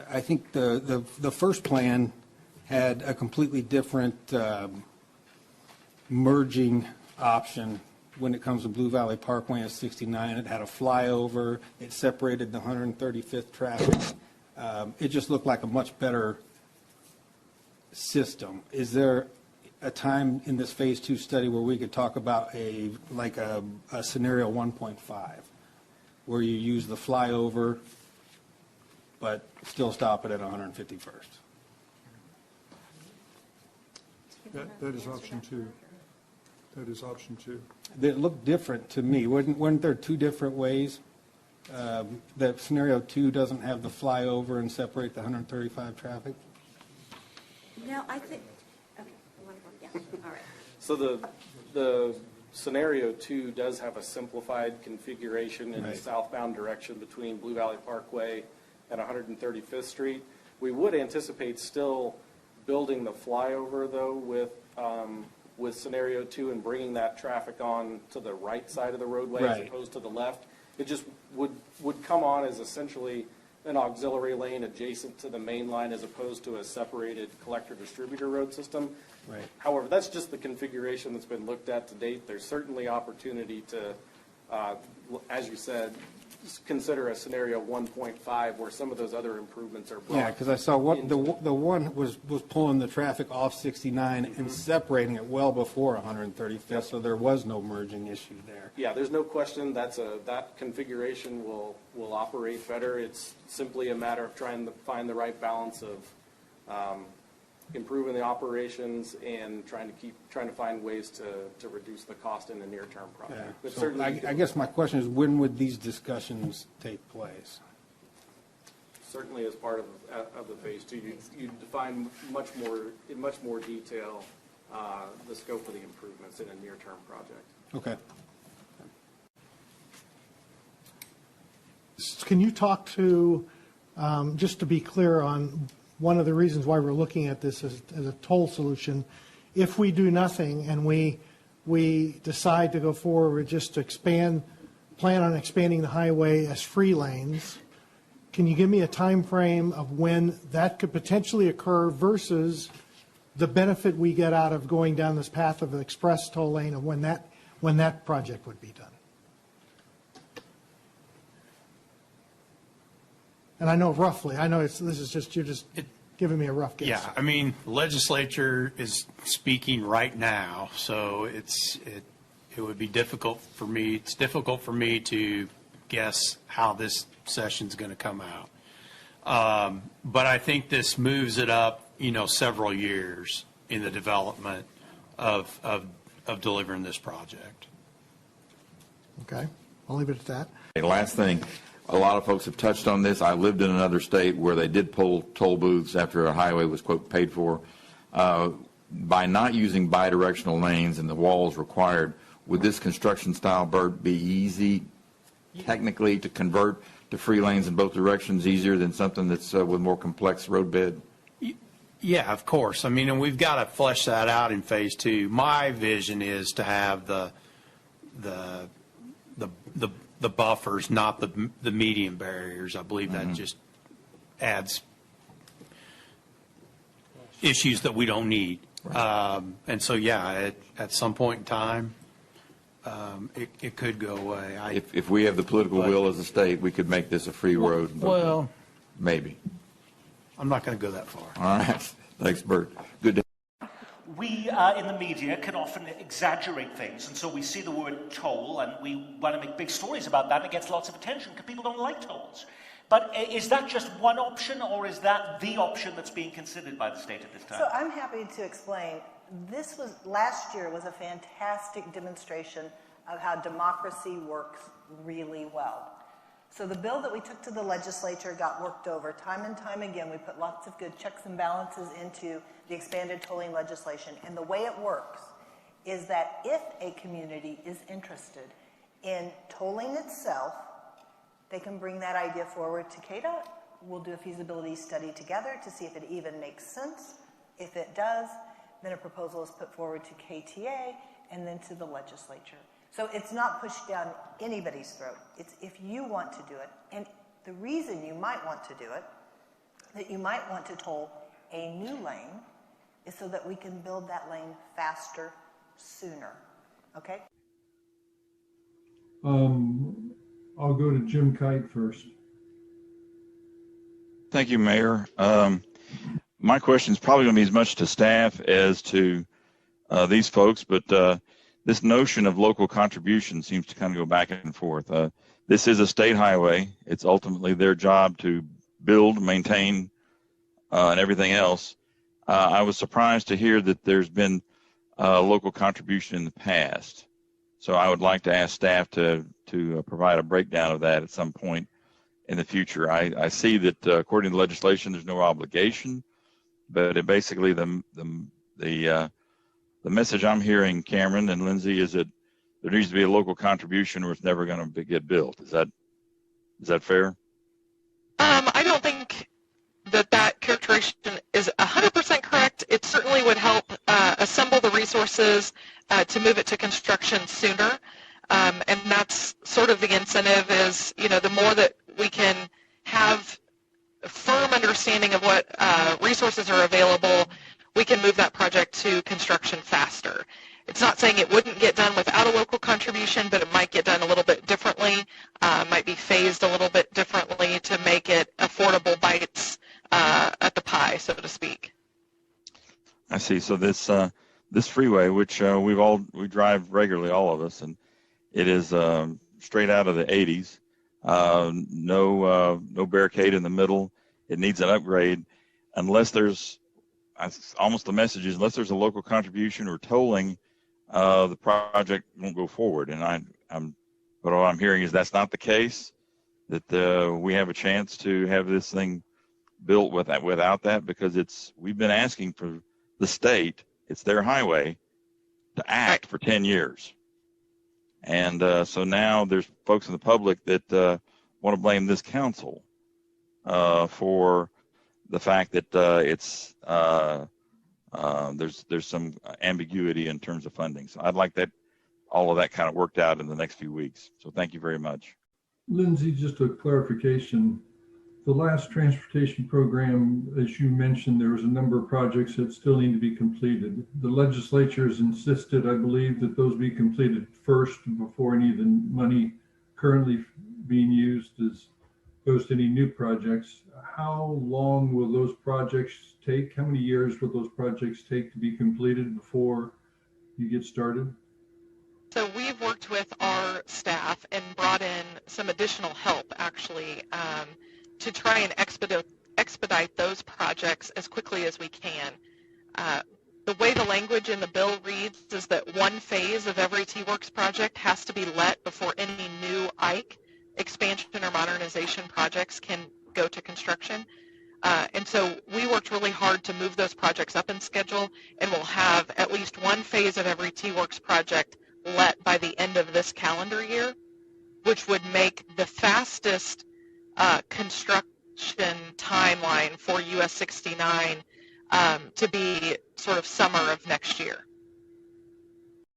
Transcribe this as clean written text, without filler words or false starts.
I think the first plan had a completely different merging option when it comes to Blue Valley Parkway at 69. It had a flyover. It separated the 135th traffic. It just looked like a much better system. Is there a time in this phase 2 study where we could talk about a scenario 1.5 where you use the flyover but still stop it at 151st? That is option 2. That is option 2. It looked different to me. Weren't there two different ways? That scenario 2 doesn't have the flyover and separate the 135 traffic? No, I think, okay, yeah, all right. So the scenario 2 does have a simplified configuration in the southbound direction between Blue Valley Parkway and 135th Street. We would anticipate still building the flyover, though, with scenario 2 and bringing that traffic on to the right side of the roadway as opposed to the left. It just would come on as essentially an auxiliary lane adjacent to the main line as opposed to a separated collector-distributor road system. Right. However, that's just the configuration that's been looked at to date. There's certainly opportunity to, as you said, consider a scenario 1.5 where some of those other improvements are brought. Yeah, because I saw the one was pulling the traffic off 69 and separating it well before 135th, so there was no merging issue there. Yeah, there's no question that configuration will operate better. It's simply a matter of trying to find the right balance of improving the operations and trying to find ways to reduce the cost in the near-term project. Yeah. But So certainly, I guess my question is, when would these discussions take place? certainly as part of the phase 2, you define in much more detail the scope of the improvements in a near-term project. Okay. Can you talk to, just to be clear on one of the reasons why we're looking at this as a toll solution, if we do nothing and we decide to go forward just to plan on expanding the highway as free lanes, can you give me a time frame of when that could potentially occur versus the benefit we get out of going down this path of the express toll lane, of when that project would be done? And I know roughly. I know you're just giving me a rough guess. Yeah, I mean, legislature is speaking right now, so it would be difficult for me. It's difficult for me to guess how this session's going to come out. But I think this moves it up, several years in the development of delivering this project. Okay, I'll leave it at that. Okay, last thing. A lot of folks have touched on this. I lived in another state where they did pull toll booths after a highway was, quote, paid for. By not using bidirectional lanes and the walls required, would this construction style, Bert, be easy technically to convert to free lanes in both directions, easier than something that's with more complex road bed? Yeah, of course. I mean, and we've got to flesh that out in phase 2. My vision is to have the buffers, not the median barriers. I believe that just adds issues that we don't need. Right. And so, yeah, at some point in time, it could go away. If we have the political will as a state, we could make this a free road. Well, maybe. I'm not going to go that far. All right. Thanks, Bert. Good day. We in the media can often exaggerate things, and so we see the word toll and we want to make big stories about that, and it gets lots of attention because people don't like tolls. But is that just one option, or is that the option that's being considered by the state at this time? So I'm happy to explain. Last year was a fantastic demonstration of how democracy works really well. So the bill that we took to the legislature got worked over time and time again. We put lots of good checks and balances into the expanded tolling legislation. And the way it works is that if a community is interested in tolling itself, they can bring that idea forward to KDOT. We'll do a feasibility study together to see if it even makes sense. If it does, then a proposal is put forward to KTA and then to the legislature. So it's not pushed down anybody's throat. It's if you want to do it. And the reason you might want to do it that you might want to toll a new lane is so that we can build that lane faster, sooner. Okay? I'll go to Jim Kite first. Thank you, Mayor. My question is probably going to be as much to staff as to these folks, but this notion of local contribution seems to kind of go back and forth. This is a state highway. It's ultimately their job to build, maintain, and everything else. I was surprised to hear that there's been local contribution in the past. So I would like to ask staff to provide a breakdown of that at some point in the future. I see that according to legislation, there's no obligation, but it basically the message I'm hearing, Cameron and Lindsay, is that there needs to be a local contribution or it's never going to get built. Is that fair? I don't think that characterization is 100% correct. It certainly would help assemble the resources to move it to construction sooner. And that's sort of the incentive is, the more that we can have a firm understanding of what resources are available, we can move that project to construction faster. It's not saying it wouldn't get done without a local contribution, but it might get done a little bit differently, might be phased a little bit differently to make it affordable bites at the pie, so to speak. I see. So this freeway, which we drive regularly, all of us, and it is straight out of the 80s. No barricade in the middle. It needs an upgrade. Unless there's almost the message is unless there's a local contribution or tolling, the project won't go forward. And but what I'm hearing is that's not the case. That we have a chance to have this thing built without that, because we've been asking for the state, it's their highway, to act for 10 years. And so now there's folks in the public that want to blame this council for the fact that there's some ambiguity in terms of funding. So I'd like all of that kind of worked out in the next few weeks. So thank you very much. Lindsay, just a clarification. The last transportation program, as you mentioned, there was a number of projects that still need to be completed. The legislature has insisted, I believe, that those be completed first before any of the money currently being used goes to any new projects. How long will those projects take? How many years will those projects take to be completed before you get started? So we've worked with our staff and brought in some additional help, actually, to try and expedite those projects as quickly as we can. The way the language in the bill reads is that one phase of every T-Works project has to be let before any new IKE expansion or modernization projects can go to construction. And so we worked really hard to move those projects up in schedule, and we'll have at least one phase of every T-Works project let by the end of this calendar year, which would make the fastest construction timeline for US 69 to be sort of summer of next year.